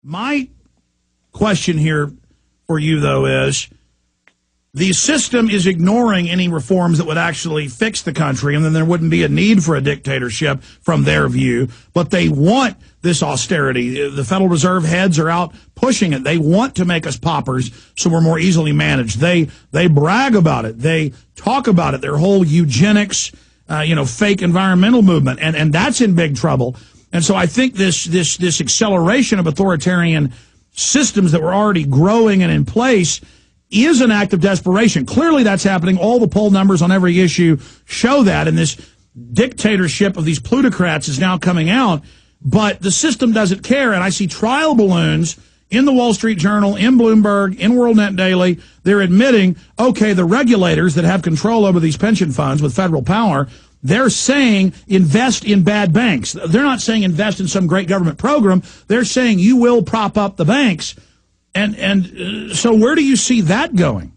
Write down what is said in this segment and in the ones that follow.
My question here for you, though, is the system is ignoring any reforms that would actually fix the country, and then there wouldn't be a need for a dictatorship from their view. But they want this austerity. The Federal Reserve heads are out pushing it. They want to make us paupers so we're more easily managed. They brag about it. They talk about it. Their whole eugenics, fake environmental movement, and that's in big trouble. And so I think this acceleration of authoritarian systems that were already growing and in place is an act of desperation. Clearly that's happening. All the poll numbers on every issue show that, and this dictatorship of these plutocrats is now coming out. But the system doesn't care, and I see trial balloons in the Wall Street Journal, in Bloomberg, in WorldNet Daily. They're admitting, okay, the regulators that have control over these pension funds with federal power, they're saying invest in bad banks. They're not saying invest in some great government program. They're saying you will prop up the banks. And so where do you see that going?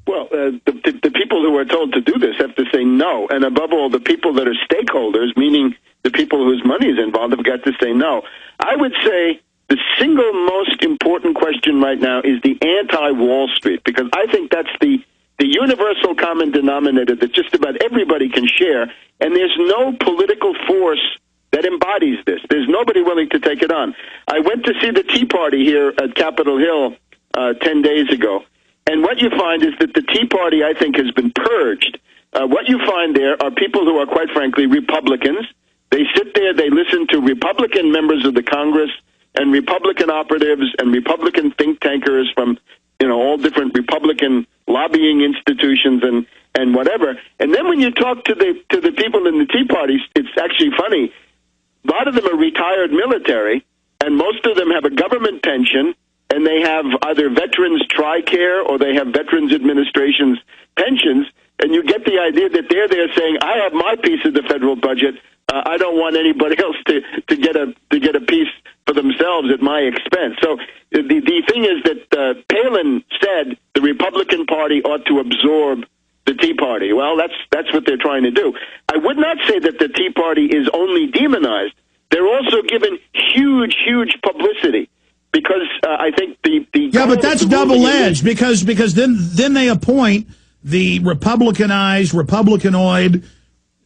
Well, the people who are told to do this have to say no. And above all, the people that are stakeholders, meaning the people whose money is involved, have got to say no. I would say the single most important question right now is the anti-Wall Street, because I think that's the universal common denominator that just about everybody can share, and there's no political force that embodies this. There's nobody willing to take it on. I went to see the Tea Party here at Capitol Hill 10 days ago, and what you find is that the Tea Party, I think, has been purged. What you find there are people who are, quite frankly, Republicans. They sit there, they listen to Republican members of the Congress and Republican operatives and Republican think tankers from all different Republican lobbying institutions and whatever. And then when you talk to the people in the Tea Party, it's actually funny. A lot of them are retired military, and most of them have a government pension, and they have either Veterans TRICARE or they have Veterans Administration's pensions, and you get the idea that they're there saying, I have my piece of the federal budget. I don't want anybody else to get a piece for themselves at my expense. So the thing is that Palin said the Republican Party ought to absorb the Tea Party. Well, that's what they're trying to do. I would not say that the Tea Party is only demonized. They're also given huge publicity, because I think the yeah, but that's double-edged, because then they appoint the Republicanized, Republicanoid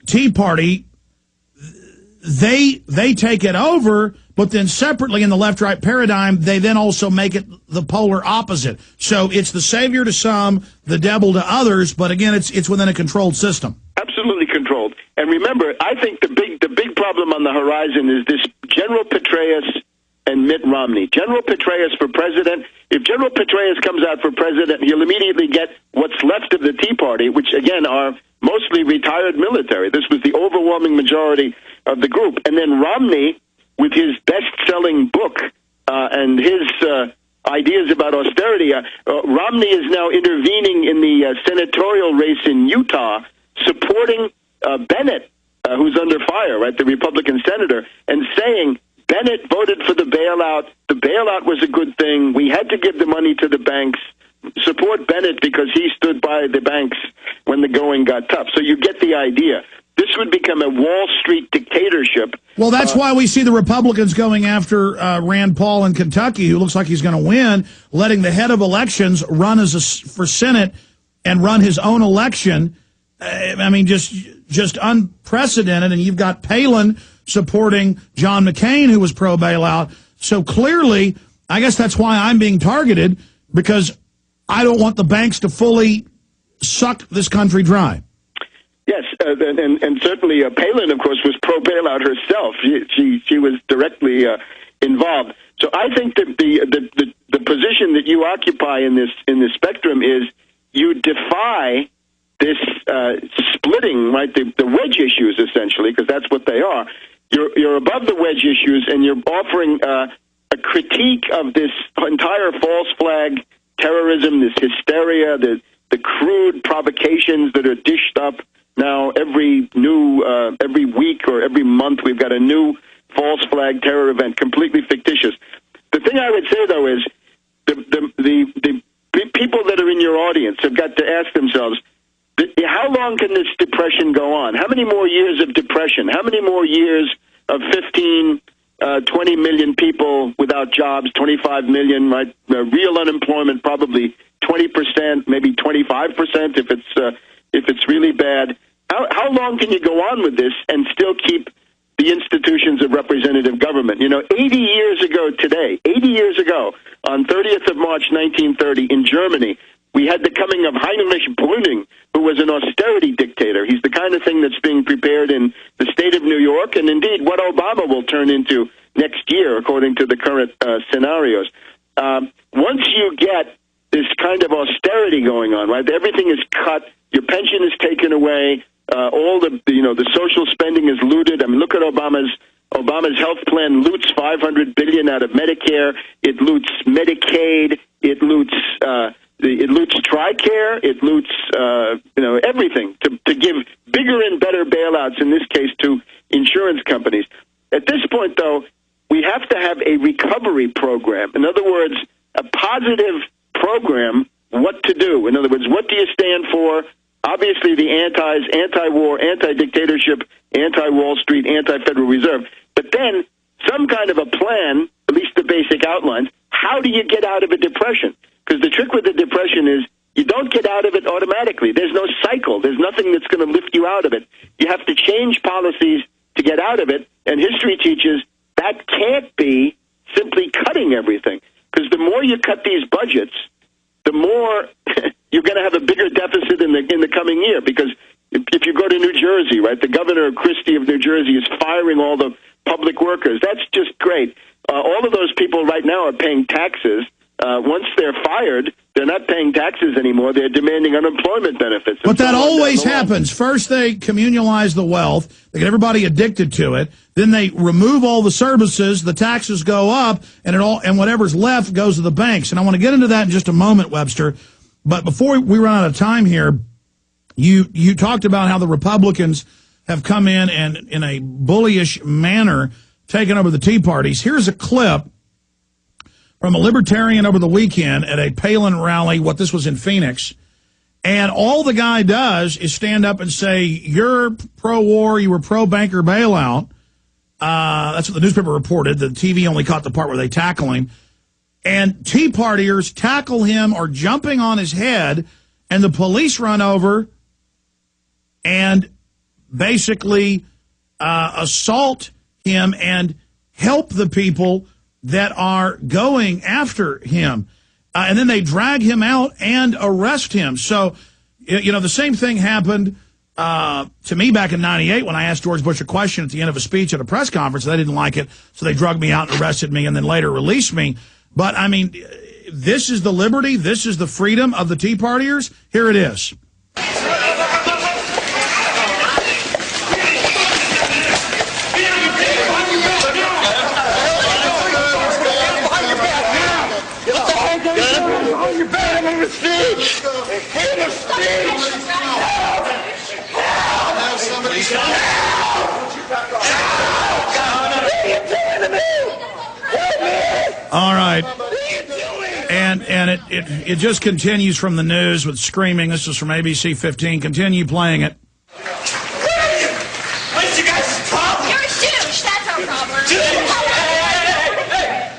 Tea Party. They take it over, but then separately in the left-right paradigm, they then also make it the polar opposite. So it's the savior to some, the devil to others, but again, it's within a controlled system. Absolutely controlled. And remember, I think the big problem on the horizon is this General Petraeus and Mitt Romney. General Petraeus for president. If General Petraeus comes out for president, he'll immediately get what's left of the Tea Party, which again are mostly retired military. This was the overwhelming majority of the group. And then Romney, with his best-selling book and his ideas about austerity, Romney is now intervening in the senatorial race in Utah, supporting Bennett, who's under fire, right, the Republican senator, and saying Bennett voted for the bailout. The bailout was a good thing. We had to give the money to the banks. Support Bennett because he stood by the banks when the going got tough. So you get the idea. This would become a Wall Street dictatorship. Well, that's why we see the Republicans going after Rand Paul in Kentucky, who looks like he's going to win, letting the head of elections run for Senate and run his own election. I mean, just unprecedented. And you've got Palin supporting John McCain, who was pro-bailout. So clearly, I guess that's why I'm being targeted, because I don't want the banks to fully suck this country dry. Yes, and certainly Palin, of course, was pro-bailout herself. She was directly involved. So I think that the position that you occupy in this spectrum is you defy this splitting, right? The wedge issues, essentially, because that's what they are. You're above the wedge issues, and you're offering a critique of this entire false flag terrorism, this hysteria, the crude provocations that are dished up now every week or every month. We've got a new false flag terror event, completely fictitious. The thing I would say, though, is the people that are in your audience have got to ask themselves, how long can this depression go on? How many more years of depression? How many more years of 15 20 million people without jobs, 25 million, right? Real unemployment, probably 20%, maybe 25% if it's really bad. How long can you go on with this and still keep the institutions of representative government? 80 years ago today, 80 years ago, on 30th of March 1930 in Germany, we had the coming of Heinrich Brüning, who was an austerity dictator. He's the kind of thing that's being prepared in the state of New York, and indeed what Obama will turn into next year, according to the current scenarios. Once you get this kind of austerity going on, right? Everything is cut, your pension is taken away, all the social spending is looted. I mean, look at Obama's health plan loots $500 billion out of Medicare. It loots Medicaid. It loots TRICARE. It loots everything to give bigger and better bailouts. In this case, to insurance companies. At this point, though, we have to have a recovery program. In other words, a positive program. What to do? In other words, what do you stand for? Obviously, the anti-war, anti-dictatorship, anti-Wall Street, anti-Federal Reserve. But then some kind of a plan, at least the basic outlines. How do you get out of a depression? Because the trick with the depression is you don't get out of it automatically. There's no cycle. There's nothing that's going to lift you out of it. You have to change policies to get out of it. And history teaches that can't be simply cutting everything. Because the more you cut these budgets, the more you're going to have a bigger deficit in the coming year. Because if you go to New Jersey, right, the governor Christie of New Jersey is firing all the public workers. That's just great. All of those people right now are paying taxes. Once they're fired, they're not paying taxes anymore. They're demanding unemployment benefits. But that always happens. First, they communalize the wealth. They get everybody addicted to it. Then they remove all the services. The taxes go up, and whatever's left goes to the banks. And I want to get into that in just a moment, Webster. But before we run out of time here, you talked about how the Republicans have come in and in a bullyish manner taken over the Tea Parties. Here's a clip from a libertarian over the weekend at a Palin rally. This was in Phoenix. And all the guy does is stand up and say, you're pro-war, you were pro-banker bailout. That's what the newspaper reported. The TV only caught the part where they tackle him. And Tea Partiers tackle him or jumping on his head, and the police run over and basically assault him and help the people that are going after him. And then they drag him out and arrest him. So, the same thing happened to me back in '98 when I asked George Bush a question at the end of a speech at a press conference. They didn't like it, so they drugged me out and arrested me and then later released me. But, I mean, this is the liberty, this is the freedom of the Tea Partiers. Here it is. All right. And it just continues from the news with screaming. This is from ABC 15. Continue playing it. What's your guys' problem? You're a douche. That's our problem. Hey!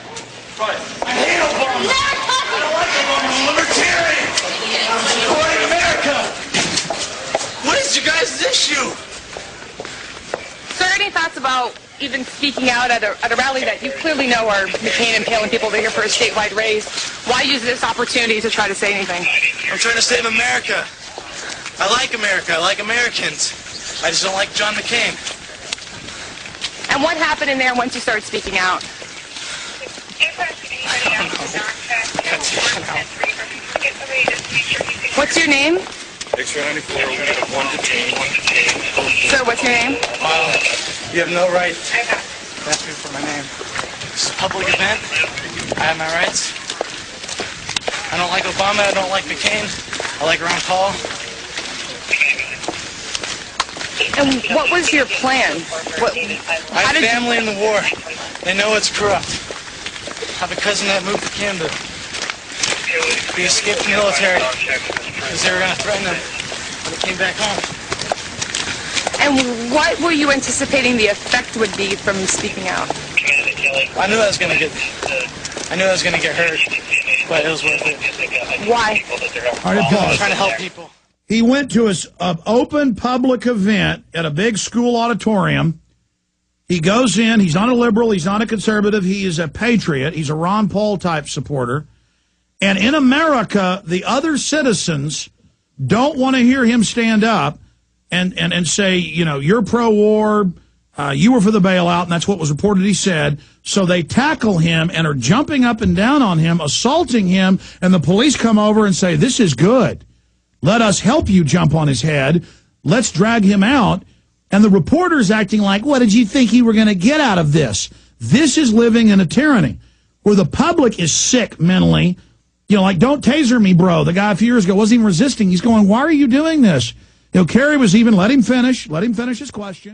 I hate Obama. I don't like Obama. I'm a libertarian. Supporting America. What is your guys' issue? Sir, any thoughts about even speaking out at a rally that you clearly know are McCain and Palin people that are here for a statewide race? Why use this opportunity to try to say anything? I'm trying to save America. I like America. I like Americans. I just don't like John McCain. And what happened in there once you started speaking out? What's your name? X-ray 94, we have one detained. Sir, what's your name? You have no right to ask me for my name. This is a public event. I have my rights. I don't like Obama. I don't like McCain. I like Ron Paul. And what was your plan? I have family in the war. They know it's corrupt. I have a cousin that moved to Canada. He escaped the military because they were going to threaten him when he came back home. And what were you anticipating the effect would be from speaking out? I knew I was gonna get hurt, but it was worth it. Why? All right, pause. I'm trying to help people. He went to an open public event at a big school auditorium. He goes in. He's not a liberal. He's not a conservative. He is a patriot. He's a Ron Paul type supporter. And in America, the other citizens don't want to hear him stand up and say, you know, you're pro-war, you were for the bailout, and that's what was reported he said. So they tackle him and are jumping up and down on him, assaulting him, and the police come over and say, this is good. Let us help you jump on his head. Let's drag him out. And the reporter's acting like, what did you think you were going to get out of this? This is living in a tyranny where the public is sick mentally. You know, like, don't taser me, bro. The guy a few years ago wasn't even resisting. He's going, why are you doing this? You know, Kerry was even, let him finish his question.